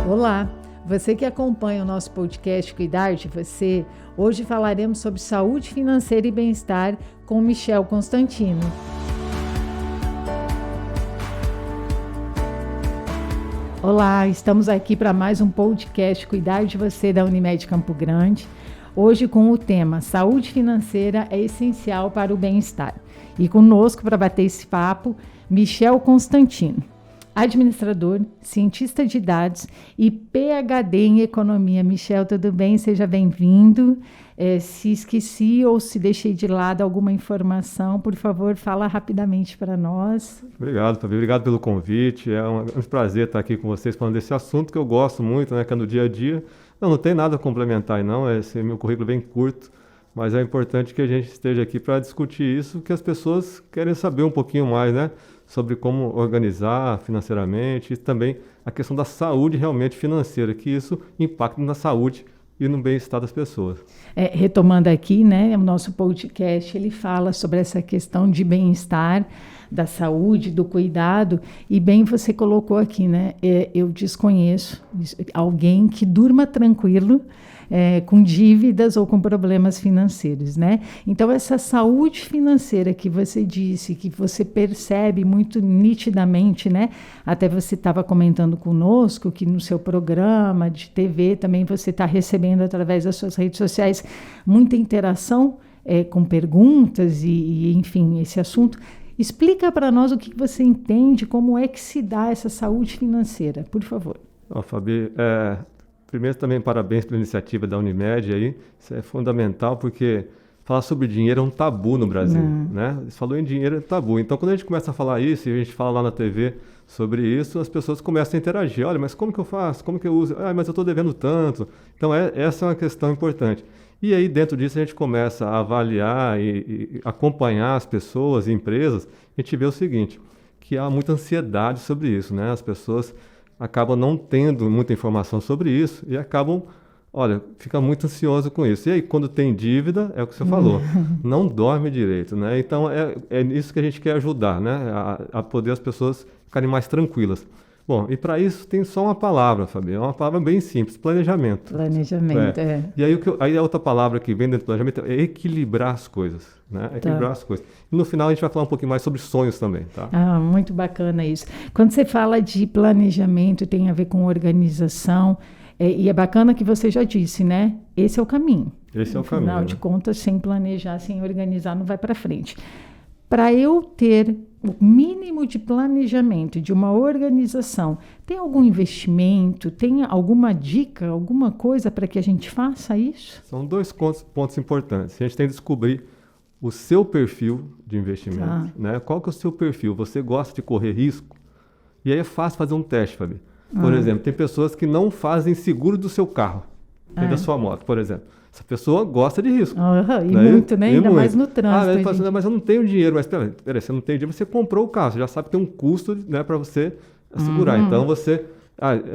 Olá, você que acompanha o nosso podcast Cuidar de Você, hoje falaremos sobre saúde financeira e bem-estar com Michel Constantino. Olá, estamos aqui para mais um podcast Cuidar de Você da Unimed Campo Grande, hoje com o tema Saúde financeira é essencial para o bem-estar. E conosco para bater esse papo, Michel Constantino, administrador, cientista de dados e PhD em economia. Michel, tudo bem? Seja bem-vindo. Se esqueci ou se deixei de lado alguma informação, por favor, fala rapidamente para nós. Obrigado, Fabi. Obrigado pelo convite. É um prazer estar aqui com vocês falando desse assunto que eu gosto muito, né, que é no dia a dia. Não tem nada a complementar aí, não. Esse meu currículo é bem curto, mas é importante que a gente esteja aqui para discutir isso, que as pessoas querem saber um pouquinho mais, né, sobre como organizar financeiramente e também a questão da saúde realmente financeira, que isso impacta na saúde e no bem-estar das pessoas. Retomando aqui, né, o nosso podcast, ele fala sobre essa questão de bem-estar, da saúde, do cuidado, e bem você colocou aqui, né, eu desconheço alguém que durma tranquilo, com dívidas ou com problemas financeiros, né? Então, essa saúde financeira que você disse, que você percebe muito nitidamente, né? Até você estava comentando conosco que no seu programa de TV também você está recebendo através das suas redes sociais muita interação com perguntas e, enfim, esse assunto. Explica para nós o que você entende, como é que se dá essa saúde financeira, por favor. Fabi, primeiro também parabéns pela iniciativa da Unimed aí, isso é fundamental porque falar sobre dinheiro é um tabu no Brasil, né? Você falou em dinheiro é tabu, então quando a gente começa a falar isso e a gente fala lá na TV sobre isso, as pessoas começam a interagir, olha, mas como que eu faço, como que eu uso, mas eu estou devendo tanto, então essa é uma questão importante. E aí dentro disso a gente começa a avaliar e acompanhar as pessoas e empresas, a gente vê o seguinte, que há muita ansiedade sobre isso, né? As pessoas acabam não tendo muita informação sobre isso e acabam, fica muito ansioso com isso. E aí, quando tem dívida, é o que você falou, não dorme direito, né? Então, é nisso que a gente quer ajudar, né? A poder as pessoas ficarem mais tranquilas. Bom, e para isso tem só uma palavra, Fabi, é uma palavra bem simples, planejamento. Planejamento, E aí a outra palavra que vem dentro do planejamento é equilibrar as coisas, né? Equilibrar as coisas. E no final a gente vai falar um pouquinho mais sobre sonhos também, tá? Muito bacana isso. Quando você fala de planejamento, tem a ver com organização, e é bacana que você já disse, né? Esse é o caminho. Esse é o caminho. Afinal de contas, sem planejar, sem organizar, não vai para frente. Para eu ter o mínimo de planejamento de uma organização, tem algum investimento, tem alguma dica, alguma coisa para que a gente faça isso? São dois pontos importantes. A gente tem que descobrir o seu perfil de investimento, né? Qual que é o seu perfil? Você gosta de correr risco? E aí é fácil fazer um teste, Fabi. Por exemplo, tem pessoas que não fazem seguro do seu carro, da sua moto, por exemplo. Essa pessoa gosta de risco. E muito, né? Ainda mais no trânsito. Mas eu não tenho dinheiro. Mas peraí, você não tem dinheiro, você comprou o carro. Você já sabe que tem um custo, né, para você segurar. Então você...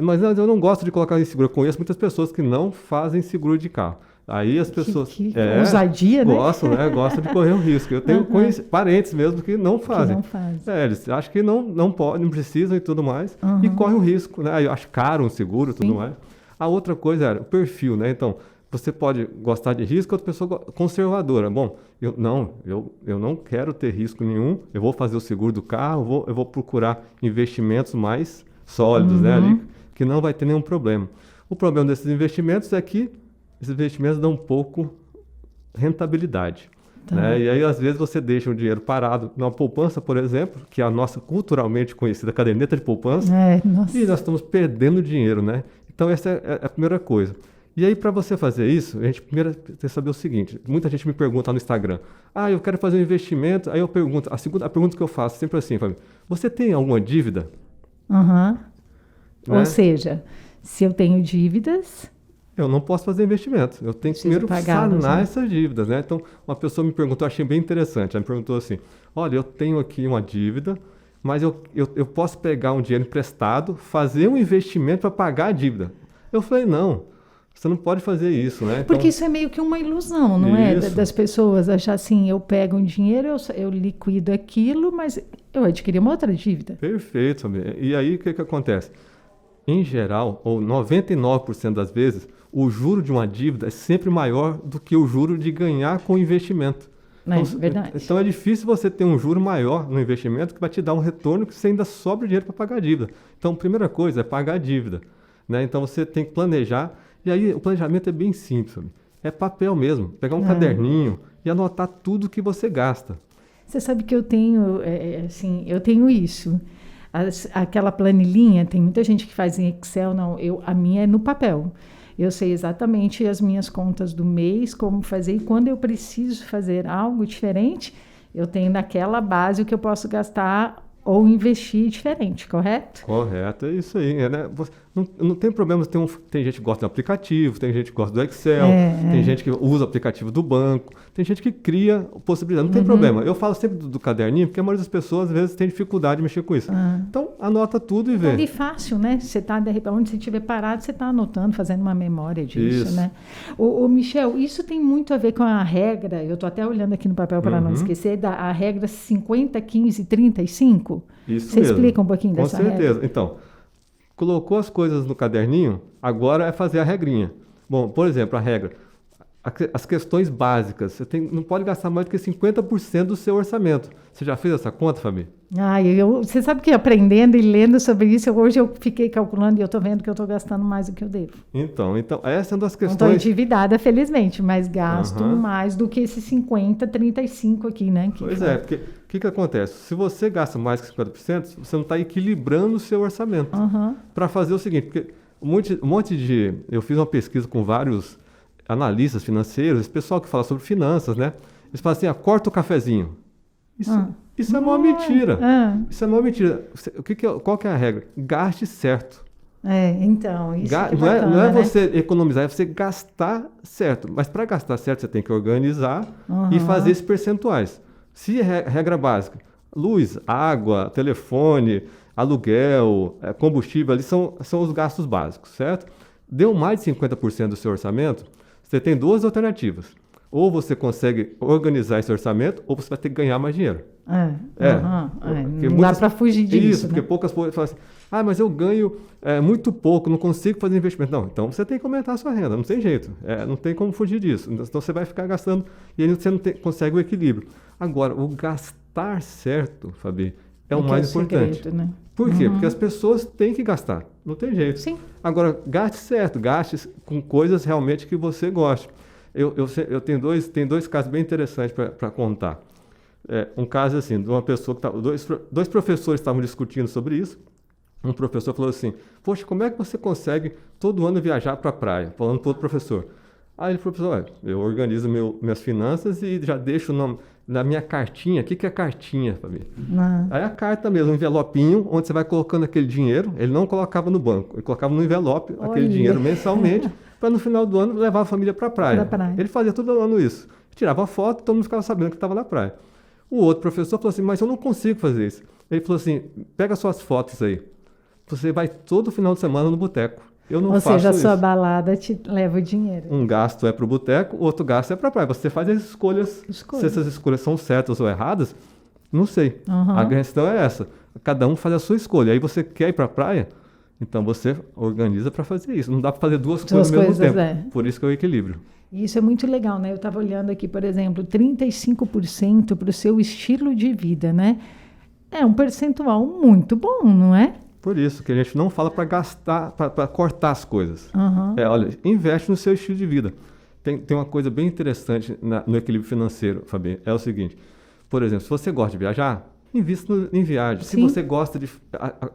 mas eu não gosto de colocar em seguro. Eu conheço muitas pessoas que não fazem seguro de carro. Aí as pessoas... Que ousadia, né? Gostam de correr o risco. Eu tenho parentes mesmo que não fazem. Que não fazem. Eles acham que não podem, não precisam e tudo mais. E correm o risco, né? Eu acho caro um seguro e tudo mais. A outra coisa era o perfil, né? Então... Você pode gostar de risco, outra pessoa conservadora. Bom, eu não quero ter risco nenhum, eu vou fazer o seguro do carro, eu vou procurar investimentos mais sólidos, né, ali, que não vai ter nenhum problema. O problema desses investimentos é que esses investimentos dão pouco rentabilidade. Né? E aí, às vezes, você deixa o dinheiro parado numa poupança, por exemplo, que é a nossa culturalmente conhecida caderneta de poupança, e nós estamos perdendo dinheiro, né? Então, essa é a primeira coisa. E aí, para você fazer isso, a gente primeiro tem que saber o seguinte, muita gente me pergunta no Instagram, eu quero fazer um investimento, aí eu pergunto, a pergunta que eu faço sempre assim, Fábio, você tem alguma dívida? Né? Ou seja, se eu tenho dívidas... Eu não posso fazer investimento, eu tenho que primeiro sanar essas dívidas, né? Então, uma pessoa me perguntou, eu achei bem interessante, ela me perguntou assim, olha, eu tenho aqui uma dívida, mas eu posso pegar um dinheiro emprestado, fazer um investimento para pagar a dívida. Eu falei, não. Você não pode fazer isso, né? Então, porque isso é meio que uma ilusão, não é? Das pessoas achar assim, eu pego um dinheiro, eu liquido aquilo, mas eu adquiri uma outra dívida. Perfeito, e aí o que acontece? em geral, ou 99% das vezes, o juro de uma dívida é sempre maior do que o juro de ganhar com o investimento. É verdade. Então é difícil você ter um juro maior no investimento que vai te dar um retorno que você ainda sobra dinheiro para pagar a dívida. Então, a primeira coisa é pagar a dívida, né? Então você tem que planejar, e aí o planejamento é bem simples, sabe? É papel mesmo, pegar um caderninho e anotar tudo que você gasta. Você sabe que eu tenho, eu tenho isso. Aquela planilhinha, tem muita gente que faz em Excel, não, a minha é no papel. Eu sei exatamente as minhas contas do mês, como fazer, e quando eu preciso fazer algo diferente, eu tenho naquela base o que eu posso gastar ou investir diferente, correto? Correto, é isso aí, né? Não tem problema, tem gente que gosta do aplicativo, tem gente que gosta do Excel, tem gente que usa o aplicativo do banco, tem gente que cria possibilidade, não tem problema. Eu falo sempre do caderninho, porque a maioria das pessoas às vezes tem dificuldade de mexer com isso. Então, anota tudo e vê. É fácil, né? Você está, de repente, onde você estiver parado, você está anotando, fazendo uma memória disso, isso. né? Ô, Michel, isso tem muito a ver com a regra, eu estou até olhando aqui no papel para não esquecer, a regra 50, 15, 35? Isso Você mesmo. explica um pouquinho dessa regra? Com certeza. Então, colocou as coisas no caderninho, agora é fazer a regrinha. Bom, por exemplo, a regra. As questões básicas. Você não pode gastar mais do que 50% do seu orçamento. Você já fez essa conta, Fabi? Você sabe que aprendendo e lendo sobre isso, hoje eu fiquei calculando e eu estou vendo que eu estou gastando mais do que eu devo. Então essa é uma das Não questões... estou endividada, felizmente, mas gasto mais do que esses 50, 35 aqui, né? Pois é, porque o que acontece? Se você gasta mais que 50%, você não está equilibrando o seu orçamento. Para fazer o seguinte, porque eu fiz uma pesquisa com vários analistas financeiros, esse pessoal que fala sobre finanças, né? Eles falam assim, corta o cafezinho. Isso é uma mentira. Isso é uma mentira. Qual que é a regra? Gaste certo. Então, isso é bacana, não é né? você economizar, é você gastar certo. Mas para gastar certo, você tem que organizar e fazer esses percentuais. Se regra básica, luz, água, telefone, aluguel, combustível, ali são os gastos básicos, certo? Deu mais de 50% do seu orçamento, você tem duas alternativas. Ou você consegue organizar esse orçamento, ou você vai ter que ganhar mais dinheiro. Não dá para fugir disso. Isso, porque poucas pessoas falam assim, mas eu ganho muito pouco, não consigo fazer investimento. Não, então você tem que aumentar a sua renda, não tem jeito, não tem como fugir disso. Então você vai ficar gastando e aí você não consegue o equilíbrio. Agora, o gastar certo, Fabi, é o mais importante. Segredo, né? Por quê? Porque as pessoas têm que gastar, não tem jeito. Sim. Agora, gaste certo, gaste com coisas realmente que você goste. Eu tenho dois casos bem interessantes para contar. Um caso assim, de uma pessoa que dois professores estavam discutindo sobre isso. Um professor falou assim, poxa, como é que você consegue todo ano viajar para a praia? Falando para outro professor. Aí ele falou, professor, eu organizo minhas finanças e já deixo na minha cartinha. O que é cartinha, Fabi? Aí a carta mesmo, um envelopinho, onde você vai colocando aquele dinheiro. Ele não colocava no banco, ele colocava no envelope aquele dinheiro mensalmente, para no final do ano levar a família para a praia. Ele fazia todo ano isso. Tirava foto, todo mundo ficava sabendo que estava na praia. O outro professor falou assim, mas eu não consigo fazer isso. Ele falou assim, pega suas fotos aí. Você vai todo final de semana no boteco. Eu não faço isso. Ou seja, a sua balada te leva o dinheiro. Um gasto é para o boteco, o outro gasto é para a praia. Você faz as escolhas. Se essas escolhas são certas ou erradas, não sei. A questão é essa. Cada um faz a sua escolha. Aí você quer ir para a praia, então você organiza para fazer isso. Não dá para fazer duas coisas ao mesmo tempo. Por isso que é o equilíbrio. Isso é muito legal, né? Eu estava olhando aqui, por exemplo, 35% para o seu estilo de vida, né? É um percentual muito bom, não é? Por isso que a gente não fala para gastar, para cortar as coisas. Olha, investe no seu estilo de vida. Tem uma coisa bem interessante no equilíbrio financeiro, Fabi. É o seguinte, por exemplo, se você gosta de viajar, invista em viagem. Sim. Se você gosta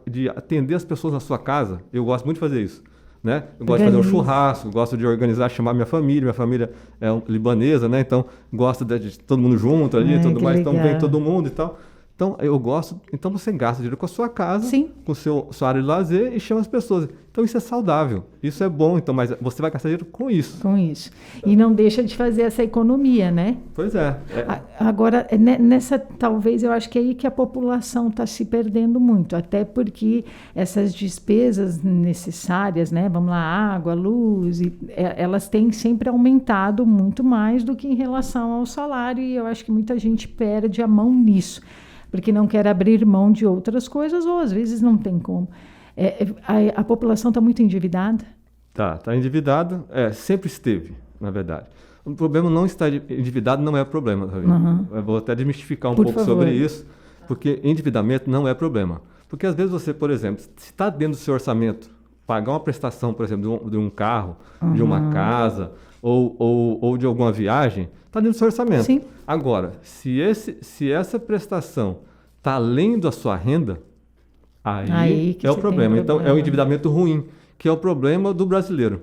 de atender as pessoas na sua casa, eu gosto muito de fazer isso. Né? Eu gosto de fazer um churrasco, gosto de organizar, chamar minha família é libanesa, né? Então gosto de todo mundo junto ali, tudo mais, então vem todo mundo e tal. Então, eu gosto. Então, você gasta dinheiro com a sua casa, com sua área de lazer e chama as pessoas. Então, isso é saudável. Isso é bom. Então, mas você vai gastar dinheiro com isso. Com isso. E não deixa de fazer essa economia, né? Pois é. Agora, talvez eu acho que é aí que a população está se perdendo muito. Até porque essas despesas necessárias, né? Vamos lá, água, luz, elas têm sempre aumentado muito mais do que em relação ao salário. E eu acho que muita gente perde a mão nisso. Porque não quer abrir mão de outras coisas ou às vezes não tem como. A população está muito endividada? Está endividada, sempre esteve, na verdade. O problema não estar endividado não é problema, tá vendo? Eu vou até desmistificar um pouco sobre isso, porque endividamento não é problema. Porque às vezes você, por exemplo, se está dentro do seu orçamento, pagar uma prestação, por exemplo, de um carro, de uma casa ou de alguma viagem, está dentro do seu orçamento. Sim. Agora, se essa prestação está além da sua renda, aí é o problema. Então, é o endividamento ruim, que é o problema do brasileiro.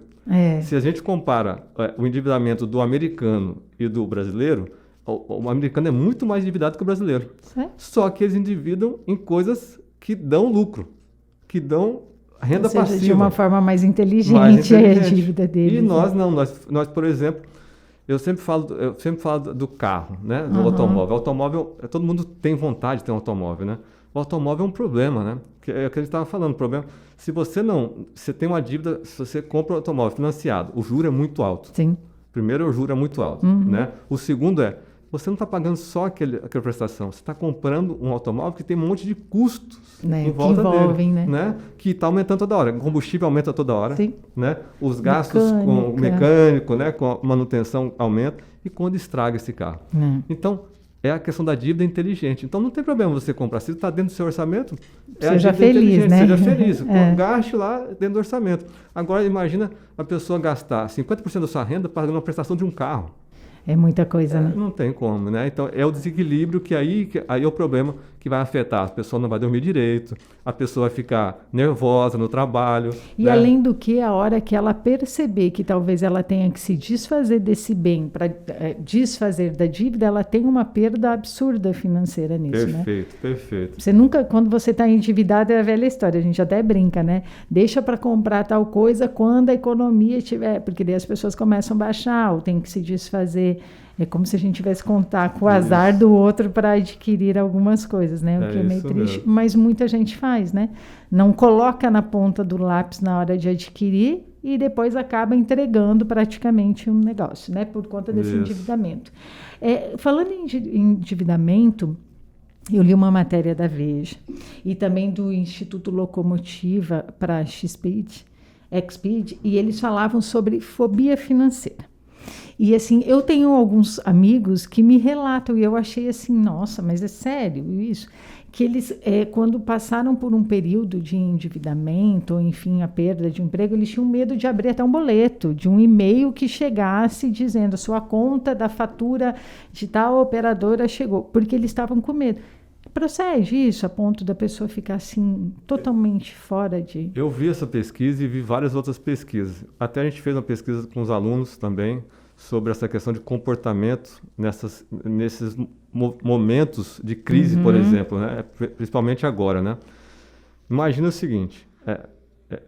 Se a gente compara o endividamento do americano e do brasileiro, o americano é muito mais endividado que o brasileiro. Só que eles endividam em coisas que dão lucro, que dão renda passiva. De uma forma mais inteligente. É a dívida deles. E nós não. Nós, por exemplo, eu sempre falo do carro, né? Do automóvel. O automóvel, todo mundo tem vontade de ter um automóvel, né? O automóvel é um problema, né? Que é o que a gente estava falando, o problema. Se você tem uma dívida, se você compra um automóvel financiado, o juro é muito alto. Sim. Primeiro, o juro é muito alto, né? O segundo você não está pagando só aquela prestação, você está comprando um automóvel que tem um monte de custos em volta dele, né? Que está aumentando toda hora. O combustível aumenta toda hora, né? Os gastos com o mecânico, né? Com a manutenção aumenta e quando estraga esse carro. Então, é a questão da dívida inteligente. Então, não tem problema você comprar. Se está dentro do seu orçamento, seja feliz, né? Seja feliz. Gaste lá dentro do orçamento. Agora, imagina a pessoa gastar 50% da sua renda pagando uma prestação de um carro. É muita coisa, né? Não tem como, né? Então, é o desequilíbrio que aí é o problema que vai afetar. A pessoa não vai dormir direito, a pessoa vai ficar nervosa no trabalho. E além do que, a hora que ela perceber que talvez ela tenha que se desfazer desse bem para desfazer da dívida, ela tem uma perda absurda financeira nisso, né? Perfeito. Você nunca, quando você está endividado, é a velha história, a gente até brinca, né? Deixa para comprar tal coisa quando a economia estiver, porque daí as pessoas começam a baixar ou tem que se desfazer. É como se a gente tivesse que contar com o azar do outro para adquirir algumas coisas, né? O que é meio triste, mas muita gente faz, né? Não coloca na ponta do lápis na hora de adquirir e depois acaba entregando praticamente um negócio, né? Por conta desse endividamento. Falando em endividamento, eu li uma matéria da Veja e também do Instituto Locomotiva para Exped, e eles falavam sobre fobia financeira. E assim, eu tenho alguns amigos que me relatam, e eu achei assim, nossa, mas é sério isso? Que eles, quando passaram por um período de endividamento, ou enfim, a perda de um emprego, eles tinham medo de abrir até um boleto, de um e-mail que chegasse dizendo, sua conta da fatura de tal operadora chegou, porque eles estavam com medo. Procede isso a ponto da pessoa ficar assim, totalmente fora de... Eu vi essa pesquisa e vi várias outras pesquisas. Até a gente fez uma pesquisa com os alunos também sobre essa questão de comportamento nesses momentos de crise, por exemplo, né? Principalmente agora, né? Imagina o seguinte,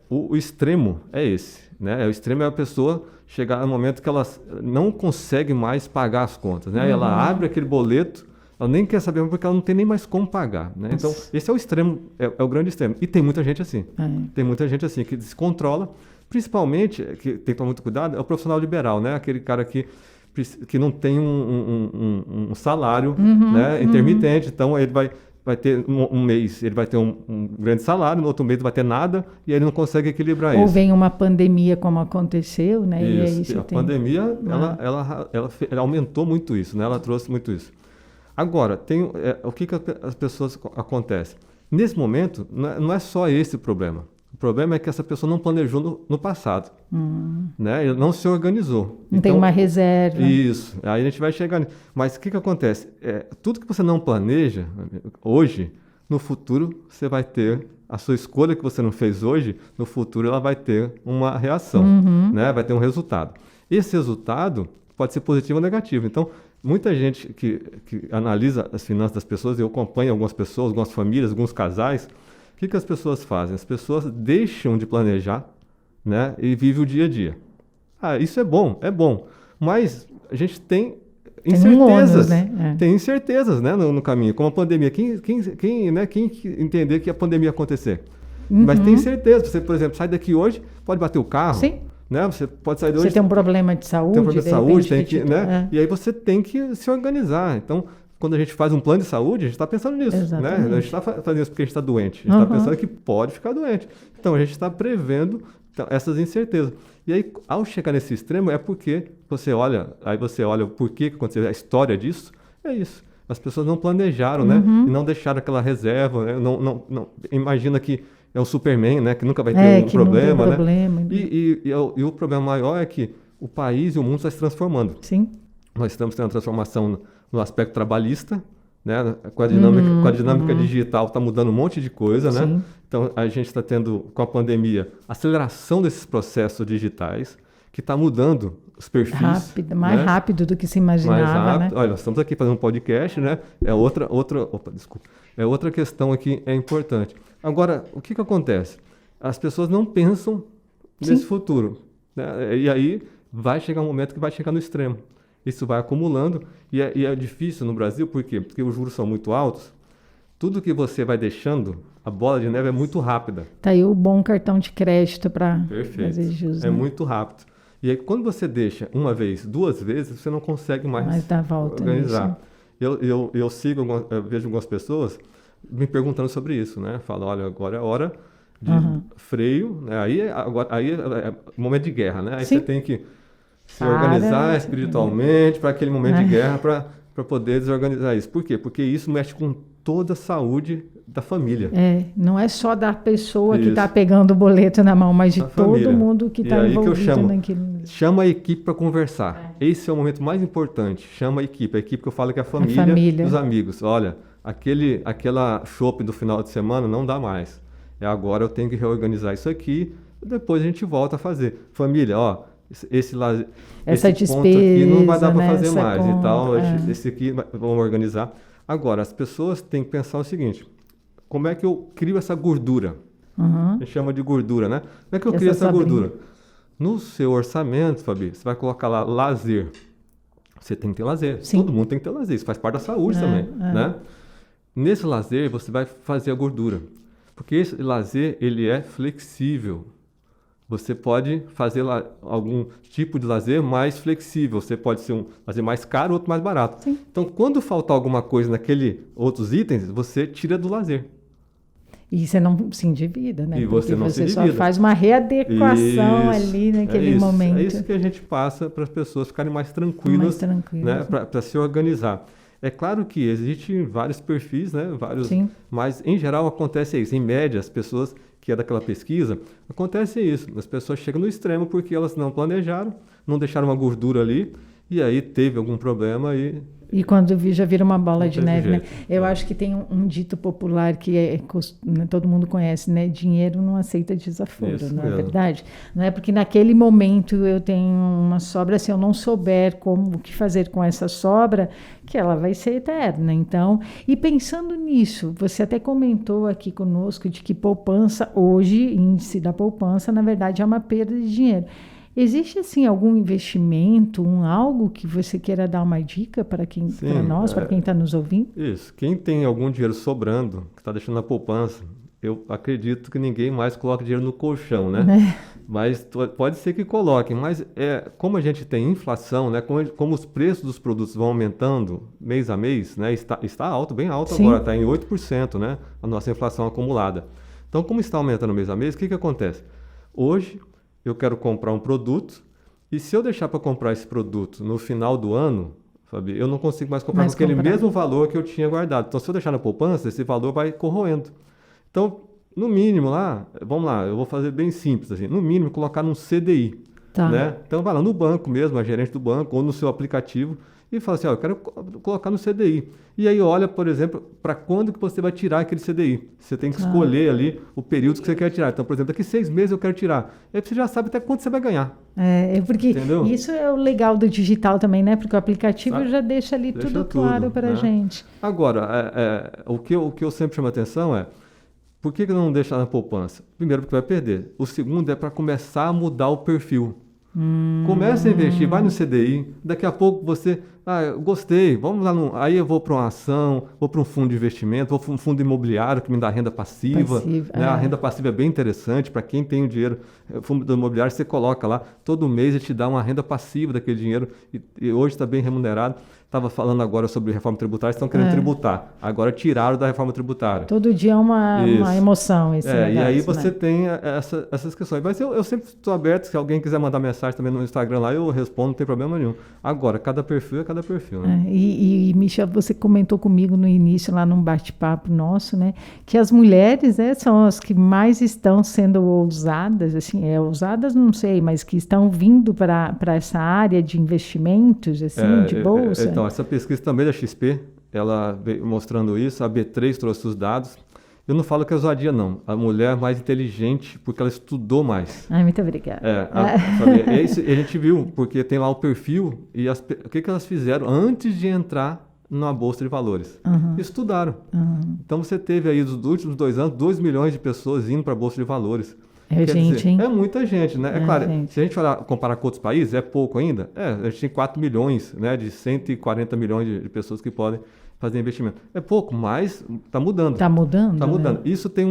o extremo é esse, né? O extremo é a pessoa chegar no momento que ela não consegue mais pagar as contas, né? Ela abre aquele boleto, ela nem quer saber porque ela não tem nem mais como pagar, né? Então, esse é o extremo, é o grande extremo. E tem muita gente assim. Tem muita gente assim que descontrola, principalmente, que tem que tomar muito cuidado, é o profissional liberal, né? Aquele cara que não tem um salário né? Intermitente. Então, ele vai ter um mês, ele vai ter um grande salário, no outro mês não vai ter nada, e ele não consegue equilibrar isso. Ou vem uma pandemia como aconteceu, né? Isso. E aí a pandemia, ela aumentou muito isso, né? Ela trouxe muito isso. Agora, o que as pessoas acontece? Nesse momento, não é só esse o problema. O problema é que essa pessoa não planejou no passado. Né? Ele não se organizou. Não tem uma reserva. Isso. Aí a gente vai chegar nisso. Mas o que acontece? Tudo que você não planeja hoje, no futuro você vai ter a sua escolha que você não fez hoje, no futuro ela vai ter uma reação. Né? Vai ter um resultado. Esse resultado pode ser positivo ou negativo. Então, muita gente que analisa as finanças das pessoas, eu acompanho algumas pessoas, algumas famílias, alguns casais, o que as pessoas fazem? As pessoas deixam de planejar, né, e vivem o dia a dia. Isso é bom, mas a gente tem incertezas, tem incertezas, né, no caminho, como a pandemia. Quem entender que a pandemia ia acontecer? Mas tem incerteza. Você, por exemplo, sai daqui hoje, pode bater o carro. Sim. Né? Você pode sair hoje. Você tem um problema de saúde. Né? E aí você tem que se organizar. Então, quando a gente faz um plano de saúde, a gente está pensando nisso, né? A gente está fazendo isso porque a gente está doente. A gente está pensando que pode ficar doente. Então, a gente está prevendo essas incertezas. E aí, ao chegar nesse extremo, é porque você olha o porquê que aconteceu, a história disso, é isso. As pessoas não planejaram, né? E não deixaram aquela reserva, né? Não, imagina que é o Superman, né? Que nunca vai ter um problema, né? E o problema maior é que o país e o mundo estão se transformando. Sim. Nós estamos tendo uma transformação no aspecto trabalhista, né? Com a dinâmica digital está mudando um monte de coisa, né? Então, a gente está tendo, com a pandemia, aceleração desses processos digitais, que está mudando os perfis. Mais rápido do que se imaginava, né? Olha, nós estamos aqui fazendo um podcast, né? É outra questão aqui é importante. Agora, o que acontece? As pessoas não pensam nesse futuro, né? E aí vai chegar um momento que vai chegar no extremo. Isso vai acumulando e é difícil no Brasil, por quê? Porque os juros são muito altos. Tudo que você vai deixando, a bola de neve é muito rápida. Tá aí o bom cartão de crédito para fazer jus. É muito rápido. E aí, quando você deixa uma vez, 2 vezes, você não consegue mais dar volta organizar. Eu vejo algumas pessoas me perguntando sobre isso, né? Falam, olha, agora é hora de freio, né? Aí é momento de guerra, né? Aí você tem que se organizar espiritualmente para aquele momento de guerra, para poder desorganizar isso. Por quê? Porque isso mexe com toda a saúde da família. Não é só da pessoa que está pegando o boleto na mão, mas de todo mundo que está envolvido naquilo. Chama a equipe para conversar. Esse é o momento mais importante. Chama a equipe que eu falo que é a família. Os amigos. Olha, aquela chopp do final de semana não dá mais. Agora eu tenho que reorganizar isso aqui, depois a gente volta a fazer. Família, esse despesa, ponto aqui não vai dar para fazer mais e tal. Esse aqui vamos organizar. Agora, as pessoas têm que pensar o seguinte: como é que eu crio essa gordura? A gente chama de gordura, né? Como é que eu crio essa gordura? No seu orçamento, Fabi, você vai colocar lá lazer. Você tem que ter lazer. Sim. Todo mundo tem que ter lazer. Isso faz parte da saúde também, né? Nesse lazer, você vai fazer a gordura. Porque esse lazer, ele é flexível. Você pode fazer algum tipo de lazer mais flexível. Você pode ser um lazer mais caro, outro mais barato. Sim. Então, quando faltar alguma coisa naquele outros itens, você tira do lazer. E você não se endivida, né? E você não se endivida. Só faz uma readequação ali naquele momento. É isso que a gente passa para as pessoas ficarem mais tranquilas, né? Para se organizar. É claro que existem vários perfis, né? Mas em geral acontece isso. Em média, as pessoas que é daquela pesquisa, acontece isso. As pessoas chegam no extremo porque elas não planejaram, não deixaram uma gordura ali, e aí teve algum problema e quando já vira uma bola de neve, né? Eu acho que tem um dito popular que todo mundo conhece, né? Dinheiro não aceita desaforo, não é verdade? Não é porque naquele momento eu tenho uma sobra, se eu não souber o que fazer com essa sobra, que ela vai ser eterna. Então, e pensando nisso, você até comentou aqui conosco de que poupança hoje, índice da poupança, na verdade é uma perda de dinheiro. Existe, assim, algum investimento, algo que você queira dar uma dica para nós, para quem está nos ouvindo? Isso. Quem tem algum dinheiro sobrando, que está deixando na poupança, eu acredito que ninguém mais coloca dinheiro no colchão, né? Mas pode ser que coloquem. Mas como a gente tem inflação, né? Como os preços dos produtos vão aumentando mês a mês, né? Está alto, bem alto. Sim. Agora, está em 8%, né? A nossa inflação acumulada. Então, como está aumentando mês a mês, o que acontece? Hoje, eu quero comprar um produto, e se eu deixar para comprar esse produto no final do ano, Fabi, eu não consigo mais comprar com aquele mesmo valor que eu tinha guardado. Então, se eu deixar na poupança, esse valor vai corroendo. Então, no mínimo vamos lá, eu vou fazer bem simples, assim, no mínimo colocar num CDI. Tá. Né? Então, vai lá no banco mesmo, a gerente do banco, ou no seu aplicativo, e fala assim, eu quero colocar no CDI. E aí olha, por exemplo, para quando que você vai tirar aquele CDI. Você tem que escolher ali o período que você quer tirar. Então, por exemplo, daqui 6 meses eu quero tirar. Aí você já sabe até quanto você vai ganhar. Porque entendeu? Isso é o legal do digital também, né? Porque o aplicativo já deixa ali tudo claro para a gente. Agora, o que eu sempre chamo a atenção é, por que não deixar na poupança? Primeiro, porque vai perder. O segundo é para começar a mudar o perfil. Comece a investir, vai no CDI, daqui a pouco você eu gostei, vamos lá, aí eu vou para uma ação, vou para um fundo de investimento, vou para um fundo imobiliário que me dá renda passiva, né? A renda passiva é bem interessante para quem tem o dinheiro, o fundo imobiliário você coloca lá, todo mês ele te dá uma renda passiva daquele dinheiro e hoje está bem remunerado. Estava falando agora sobre reforma tributária, estão querendo tributar. Agora tiraram da reforma tributária. Todo dia é uma emoção esse negócio, e aí você tem essas questões. Mas eu sempre estou aberto, se alguém quiser mandar mensagem também no Instagram lá, eu respondo, não tem problema nenhum. Agora, cada perfil é cada perfil, né? E Michel, você comentou comigo no início, lá num bate-papo nosso, né, que as mulheres, né, são as que mais estão sendo ousadas, assim, ousadas não sei, mas que estão vindo para essa área de investimentos, assim, de bolsa. Então, essa pesquisa também da XP, ela veio mostrando isso, a B3 trouxe os dados. Eu não falo que é ousadia, não. A mulher é mais inteligente porque ela estudou mais. Muito obrigada. A gente viu, porque tem lá o perfil e o que elas fizeram antes de entrar numa bolsa de valores. Estudaram. Então, você teve aí, nos últimos 2 anos, 2 milhões de pessoas indo para a bolsa de valores. É muita gente, né? É claro, se a gente comparar com outros países, é pouco ainda. A gente tem 4 milhões, né, de 140 milhões de pessoas que podem fazer investimento. É pouco, mas está mudando. Está mudando? Está mudando. Isso tem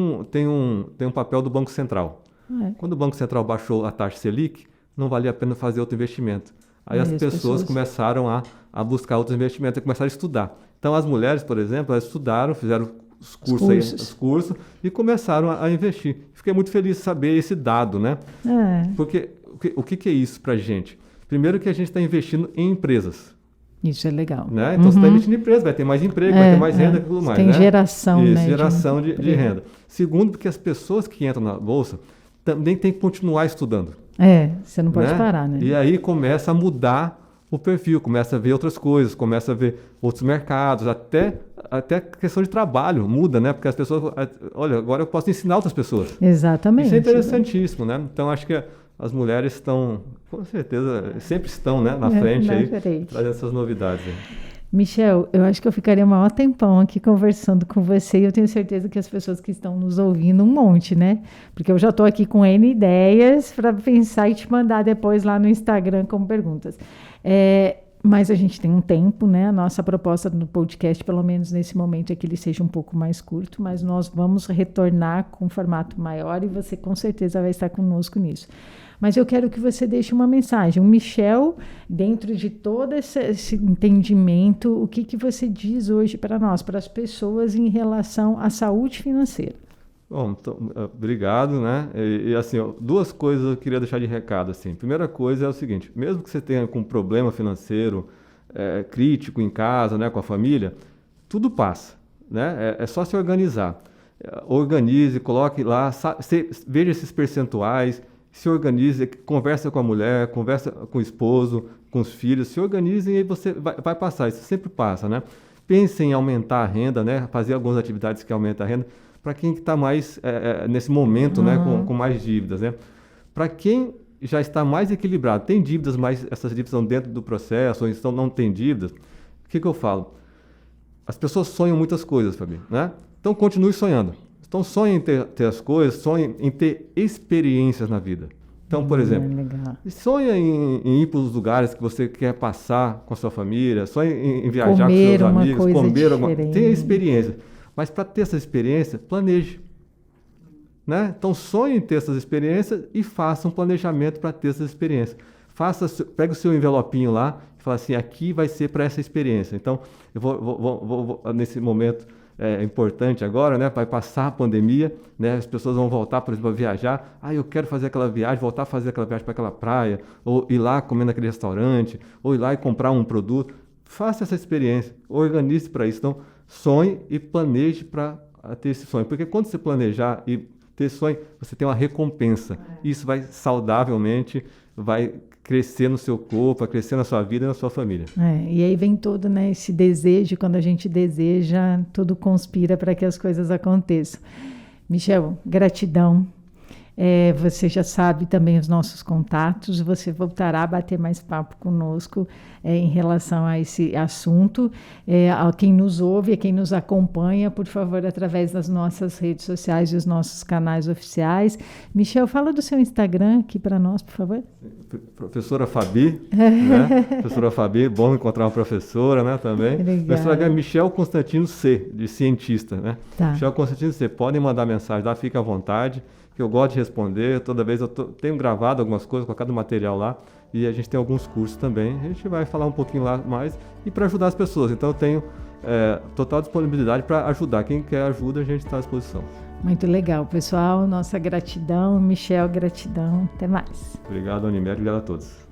um papel do Banco Central. Quando o Banco Central baixou a taxa Selic, não valia a pena fazer outro investimento. Aí as pessoas começaram a buscar outros investimentos e começaram a estudar. Então, as mulheres, por exemplo, elas estudaram, fizeram os cursos e começaram a investir. Fiquei muito feliz de saber esse dado, né? Porque o que é isso para a gente? Primeiro que a gente está investindo em empresas. Isso é legal. Né? Então, você está investindo em empresas, vai ter mais emprego, vai ter mais renda e tudo mais. Tem geração, isso, né? Geração de renda. Segundo, porque as pessoas que entram na Bolsa também têm que continuar estudando. Você não pode parar, né? E aí começa a mudar o perfil, começa a ver outras coisas, começa a ver outros mercados, até a questão de trabalho muda, né? Porque as pessoas, olha, agora eu posso ensinar outras pessoas. Exatamente. Isso é interessantíssimo, né? Então, acho que as mulheres estão, com certeza, sempre estão, né, na frente aí, trazendo essas novidades aí. Michel, eu acho que eu ficaria um maior tempão aqui conversando com você e eu tenho certeza que as pessoas que estão nos ouvindo um monte, né? Porque eu já estou aqui com N ideias para pensar e te mandar depois lá no Instagram como perguntas. Mas a gente tem um tempo, né? A nossa proposta no podcast, pelo menos nesse momento, é que ele seja um pouco mais curto, mas nós vamos retornar com um formato maior e você com certeza vai estar conosco nisso. Mas eu quero que você deixe uma mensagem. O Michel, dentro de todo esse entendimento, o que você diz hoje para nós, para as pessoas em relação à saúde financeira? Bom, então, obrigado, né? E assim, 2 coisas eu queria deixar de recado, assim. Primeira coisa é o seguinte, mesmo que você tenha um problema financeiro crítico em casa, né, com a família, tudo passa, né? É só se organizar. Organize, coloque lá, veja esses percentuais, se organize, conversa com a mulher, conversa com o esposo, com os filhos, se organize e você vai passar, isso sempre passa, né? Pense em aumentar a renda, né? Fazer algumas atividades que aumentam a renda, para quem está mais nesse momento, né? Com mais dívidas, né? Para quem já está mais equilibrado, tem dívidas, mas essas dívidas estão dentro do processo, ou então não tem dívidas, o que eu falo? As pessoas sonham muitas coisas, Fabi, né? Então continue sonhando. Então, sonhe em ter as coisas, sonhe em ter experiências na vida. Então, por exemplo, sonhe em ir para os lugares que você quer passar com a sua família, sonhe em viajar com seus amigos, tenha experiência. Mas para ter essa experiência, planeje. Né? Então, sonhe em ter essas experiências e faça um planejamento para ter essas experiências. Pega o seu envelopinho lá e fala assim, aqui vai ser para essa experiência. Então, eu vou nesse momento... importante agora, né? Vai passar a pandemia, né? As pessoas vão voltar, por exemplo, a viajar. Eu quero fazer aquela viagem, voltar a fazer aquela viagem para aquela praia, ou ir lá comer naquele restaurante, ou ir lá e comprar um produto. Faça essa experiência, organize para isso. Então, sonhe e planeje para ter esse sonho. Porque quando você planejar e ter sonho, você tem uma recompensa. Isso vai saudavelmente, vai crescer no seu corpo, vai crescer na sua vida e na sua família. E aí vem todo, né, esse desejo, quando a gente deseja, tudo conspira para que as coisas aconteçam. Michel, gratidão. Você já sabe também os nossos contatos, você voltará a bater mais papo conosco em relação a esse assunto. A quem nos ouve, a quem nos acompanha, por favor, através das nossas redes sociais e os nossos canais oficiais. Michel, fala do seu Instagram aqui para nós, por favor. Professora Fabi, né? Professora Fabi, bom encontrar uma professora, né, também. Meu Instagram é Michel Constantino C, de cientista, né? Tá. Michel Constantino C, podem mandar mensagem lá, fica à vontade, que eu gosto de responder. Toda vez tenho gravado algumas coisas, colocado material lá, e a gente tem alguns cursos também. A gente vai falar um pouquinho lá mais e para ajudar as pessoas. Então eu tenho total disponibilidade para ajudar. Quem quer ajuda, a gente está à disposição. Muito legal, pessoal. Nossa gratidão. Michel, gratidão. Até mais. Obrigado, Unimed. Obrigado a todos.